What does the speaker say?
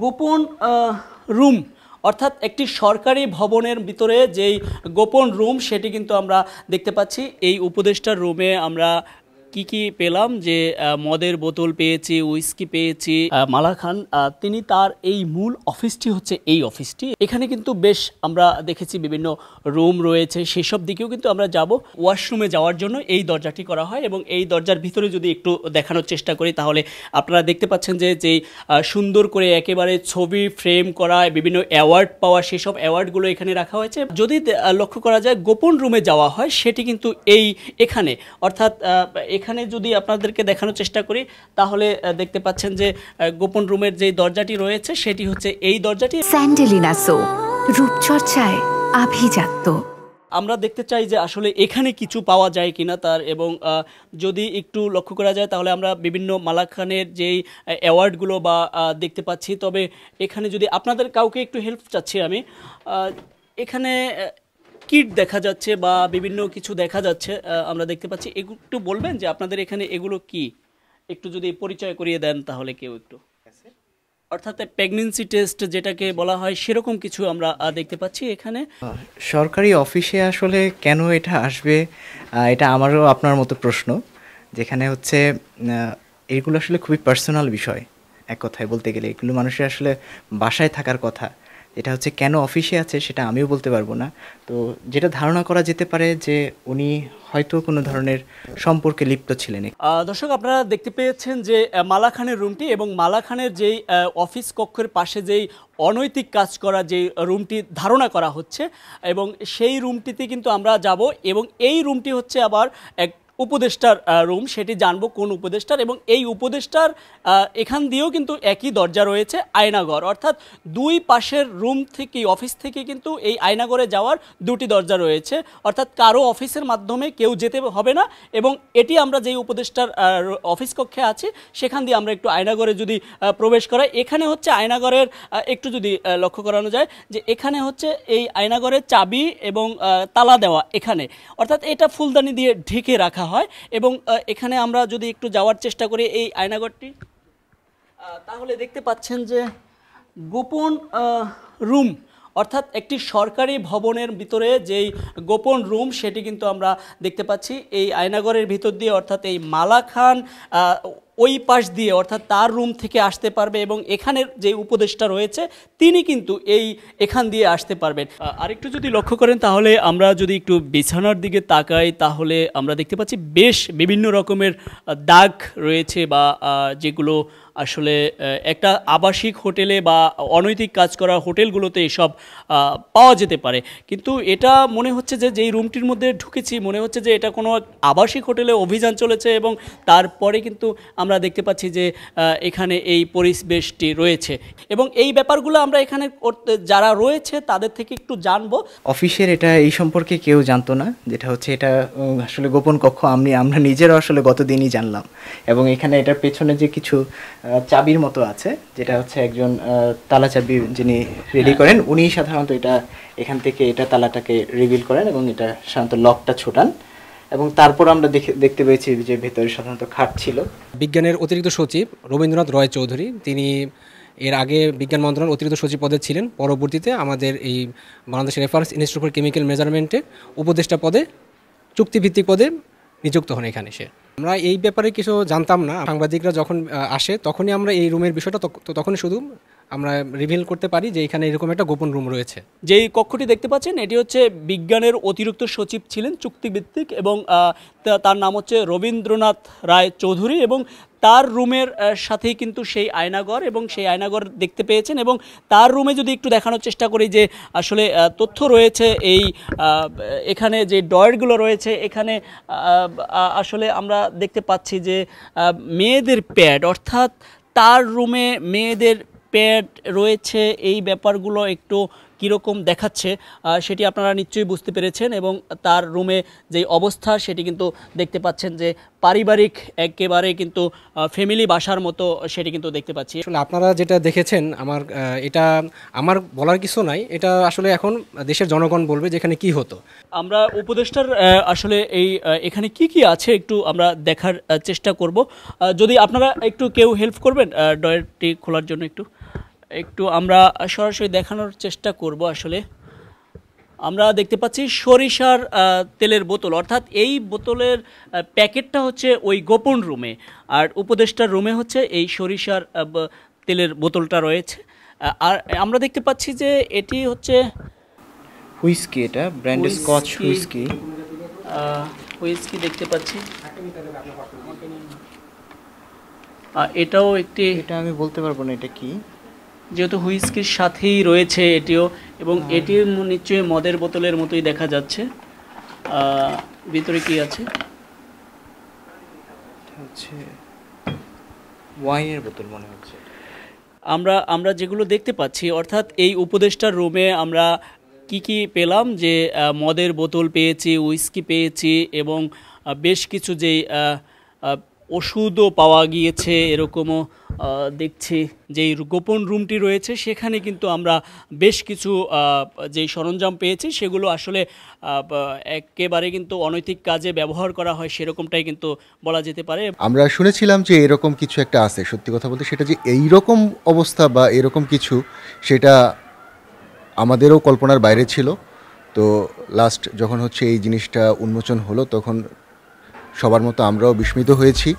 গোপন রুম অর্থাৎ একটি সরকারি ভবনের ভিতরে যেই গোপন রুম সেটি কিন্তু আমরা দেখতে পাচ্ছি। এই উপদেষ্টার রুমে আমরা কি পেলাম যে মদের বোতল পেয়েছি, উইস্কি পেয়েছি। মালা খান তিনি তার এই মূল অফিসটি হচ্ছে এই অফিসটি। এখানে কিন্তু বেশ আমরা দেখেছি বিভিন্ন রুম রয়েছে, সেসব দিকেও কিন্তু আমরা যাব। ওয়াশরুমে যাওয়ার জন্য এই দরজাটি করা হয় এবং এই দরজার ভিতরে যদি একটু দেখানোর চেষ্টা করি তাহলে আপনারা দেখতে পাচ্ছেন যে যেই সুন্দর করে একেবারে ছবি ফ্রেম করা, বিভিন্ন অ্যাওয়ার্ড পাওয়া সেসব অ্যাওয়ার্ডগুলো এখানে রাখা হয়েছে। যদি লক্ষ্য করা যায় গোপন রুমে যাওয়া হয় সেটি কিন্তু এখানে, অর্থাৎ এখানে যদি আপনাদেরকে দেখানোর চেষ্টা করি তাহলে দেখতে পাচ্ছেন যে গোপন রুমের যে দরজাটি রয়েছে সেটি হচ্ছে এই দরজাটি। স্যান্ডেলিনা সো, রূপচর্চায় আভিজাত্য। আমরা দেখতে চাই যে আসলে এখানে কিছু পাওয়া যায় কিনা তার, এবং যদি একটু লক্ষ্য করা যায় তাহলে আমরা বিভিন্ন মালা খানের যেই অ্যাওয়ার্ডগুলো বা দেখতে পাচ্ছি। তবে এখানে যদি আপনাদের কাউকে একটু হেল্প চাচ্ছি আমি, এখানে কিট দেখা যাচ্ছে বা বিভিন্ন কিছু দেখা যাচ্ছে আমরা দেখতে পাচ্ছি। একটু বলবেন যে আপনাদের এখানে এগুলো কি, একটু যদি পরিচয় করিয়ে দেন তাহলে কেউ একটু। অর্থাৎ প্রেগন্যান্সি টেস্ট যেটাকে বলা হয় সেরকম কিছু আমরা দেখতে পাচ্ছি এখানে। সরকারি অফিসে আসলে কেন এটা আসবে, এটা আমারও আপনার মতো প্রশ্ন। যেখানে হচ্ছে এগুলো আসলে খুবই পার্সোনাল বিষয়, এক কথায় বলতে গেলে এগুলো মানুষের আসলে বাসায় থাকার কথা। এটা হচ্ছে কেন অফিসে আছে সেটা আমিও বলতে পারবো না। তো যেটা ধারণা করা যেতে পারে যে উনি হয়তো কোনো ধরনের সম্পর্কে লিপ্ত ছিলেন। দর্শক আপনারা দেখতে পেয়েছেন যে মালা খানের রুমটি এবং মালা খানের যেই অফিস কক্ষের পাশে যেই অনৈতিক কাজ করা যে রুমটি ধারণা করা হচ্ছে, এবং সেই রুমটিতে কিন্তু আমরা যাব এবং এই রুমটি হচ্ছে আবার এক উপদেষ্টার রুম, সেটি জানবো কোন উপদেষ্টার। এবং এই উপদেষ্টার এখান দিয়েও কিন্তু একই দরজা রয়েছে, আয়নাঘর। অর্থাৎ দুই পাশের রুম থেকে অফিস থেকে কিন্তু এই আয়নাঘরে যাওয়ার দুটি দরজা রয়েছে, অর্থাৎ কারো অফিসের মাধ্যমে কেউ যেতে হবে না। এবং এটি আমরা যেই উপদেষ্টার অফিস কক্ষে আছি সেখান দিয়ে আমরা একটু আয়নাঘরে যদি প্রবেশ করাই, এখানে হচ্ছে আয়নাঘরের একটু যদি লক্ষ্য করানো যায় যে এখানে হচ্ছে এই আয়নাঘরের চাবি এবং তালা দেওয়া এখানে, অর্থাৎ এটা ফুলদানি দিয়ে ঢেকে রাখা হয়। এবং এখানে আমরা যদি একটু যাওয়ার চেষ্টা করি এই আয়নাঘরটি, তাহলে দেখতে পাচ্ছেন যে গোপন রুম অর্থাৎ একটি সরকারি ভবনের ভিতরে যেই গোপন রুম সেটি কিন্তু আমরা দেখতে পাচ্ছি এই আয়নাঘরের ভিতর দিয়ে। অর্থাৎ এই মালা খান ওই পাশ দিয়ে অর্থাৎ তার রুম থেকে আসতে পারবে এবং এখানের যে উপদেষ্টা রয়েছে তিনি কিন্তু এখান দিয়ে আসতে পারবেন। আরেকটু যদি লক্ষ্য করেন তাহলে আমরা যদি একটু বিছানার দিকে তাকাই তাহলে আমরা দেখতে পাচ্ছি বেশ বিভিন্ন রকমের দাগ রয়েছে, বা যেগুলো আসলে একটা আবাসিক হোটেলে বা অনৈতিক কাজ করা হোটেলগুলোতে এসব পাওয়া যেতে পারে। কিন্তু এটা মনে হচ্ছে যে যেই রুমটির মধ্যে ঢুকেছি মনে হচ্ছে যে এটা কোনো আবাসিক হোটেলে অভিযান চলেছে, এবং তারপরে কিন্তু আমরা দেখতে পাচ্ছি যে এখানে এই পরিবেশটি রয়েছে। এবং এই ব্যাপারগুলো আমরা এখানে যারা রয়েছে তাদের থেকে একটু জানবো। অফিসের এটা এই সম্পর্কে কেউ জানতো না, যেটা হচ্ছে এটা আসলে গোপন কক্ষ আমরা নিজেরাও আসলে গতদিনই জানলাম। এবং এখানে এটার পেছনে যে কিছু চাবির মতো আছে, যেটা হচ্ছে একজন তালা চাবি যিনি রেডি করেন উনি সাধারণত এটা এখান থেকে এটা তালাটাকে রিভিল করেন এবং এটা সাধারণত লকটা ছোটান। এবং তারপর আমরা দেখতে পেয়েছি যে ভেতরে সাধারণত খাট ছিল। বিজ্ঞানের অতিরিক্ত সচিব রবীন্দ্রনাথ রয় চৌধুরী, তিনি এর আগে বিজ্ঞান মন্ত্রণালয়ের অতিরিক্ত সচিব পদে ছিলেন। পরবর্তীতে আমাদের এই Bangladesh reference institute for chemical মেজারমেন্টে উপদেষ্টা পদে চুক্তিভিত্তিক পদে নিযুক্ত হন এখানে সে। আমরা এই ব্যাপারে কিছু জানতাম না, সাংবাদিকরা যখন আসে তখনই আমরা এই রুমের বিষয়টা তখনই শুধু আমরা রিভিল করতে পারি যে এখানে এরকম একটা গোপন রুম রয়েছে। যেই কক্ষটি দেখতে পাচ্ছেন এটি হচ্ছে বিজ্ঞানের অতিরিক্ত সচিব ছিলেন চুক্তিভিত্তিক, এবং তার নাম হচ্ছে রবীন্দ্রনাথ রায় চৌধুরী, এবং তার রুমের সাথেই কিন্তু সেই আয়নাঘর এবং সেই আয়নাঘর দেখতে পেয়েছেন। এবং তার রুমে যদি একটু দেখানোর চেষ্টা করি যে আসলে তথ্য রয়েছে এই এখানে যে ডয়ারগুলো রয়েছে এখানে আসলে আমরা দেখতে পাচ্ছি যে মেয়েদের প্যাড, অর্থাৎ তার রুমে মেয়েদের প্যাড রয়েছে। এই ব্যাপারগুলো একটু কীরকম দেখাচ্ছে সেটি আপনারা নিশ্চয়ই বুঝতে পেরেছেন। এবং তার রুমে যেই অবস্থা সেটি কিন্তু দেখতে পাচ্ছেন যে পারিবারিক একেবারে কিন্তু ফ্যামিলি বাসার মতো সেটি কিন্তু দেখতে পাচ্ছি। আসলে আপনারা যেটা দেখেছেন এটা আমার বলার কিছু নাই, এটা আসলে এখন দেশের জনগণ বলবে যে এখানে কী হতো। আমরা উপদেষ্টার আসলে এখানে কি আছে একটু আমরা দেখার চেষ্টা করব। যদি আপনারা একটু কেউ হেল্প করবেন ডয়ারটি খোলার জন্য একটু। একটু আমরা সরাসরি দেখানোর চেষ্টা করব। আসলে আমরা দেখতে পাচ্ছি সরিষার তেলের বোতল, অর্থাৎ এই বোতলের প্যাকেটটা হচ্ছে ওই গোপন রুমে, আর উপদেষ্টার রুমে হচ্ছে এই সরিষার তেলের বোতলটা রয়েছে। আর আমরা দেখতে পাচ্ছি যে এটি হচ্ছে হুইস্কি, এটা ব্র্যান্ড স্কচ হুইস্কি। হুইস্কি দেখতে পাচ্ছি, এটাও একটি, এটা আমি বলতে পারবো না এটা কি, যেহেতু হুইস্কির সাথেই রয়েছে এটিও, এবং এটি নিশ্চয়ই মদের বোতলের মতোই দেখা যাচ্ছে। ভিতরে কি আছে? হচ্ছে ওয়াইনের বোতল মনে হচ্ছে। আমরা যেগুলো দেখতে পাচ্ছি, অর্থাৎ এই উপদেষ্টার রুমে আমরা কি পেলাম, যে মদের বোতল পেয়েছি, উইস্কি পেয়েছি, এবং বেশ কিছু যেই ওষুধও পাওয়া গিয়েছে এরকমও দেখছি। যেই গোপন রুমটি রয়েছে সেখানে কিন্তু আমরা বেশ কিছু যেই সরঞ্জাম পেয়েছি সেগুলো আসলে একেবারে কিন্তু অনৈতিক কাজে ব্যবহার করা হয় সেরকমটাই কিন্তু বলা যেতে পারে। আমরা শুনেছিলাম যে এরকম কিছু একটা আছে, সত্যি কথা বলতে সেটা যে এইরকম অবস্থা বা এরকম কিছু, সেটা আমাদেরও কল্পনার বাইরে ছিল। তো লাস্ট যখন হচ্ছে এই জিনিসটা উন্মোচন হলো তখন সবার মতো আমরাও বিস্মিত হয়েছি।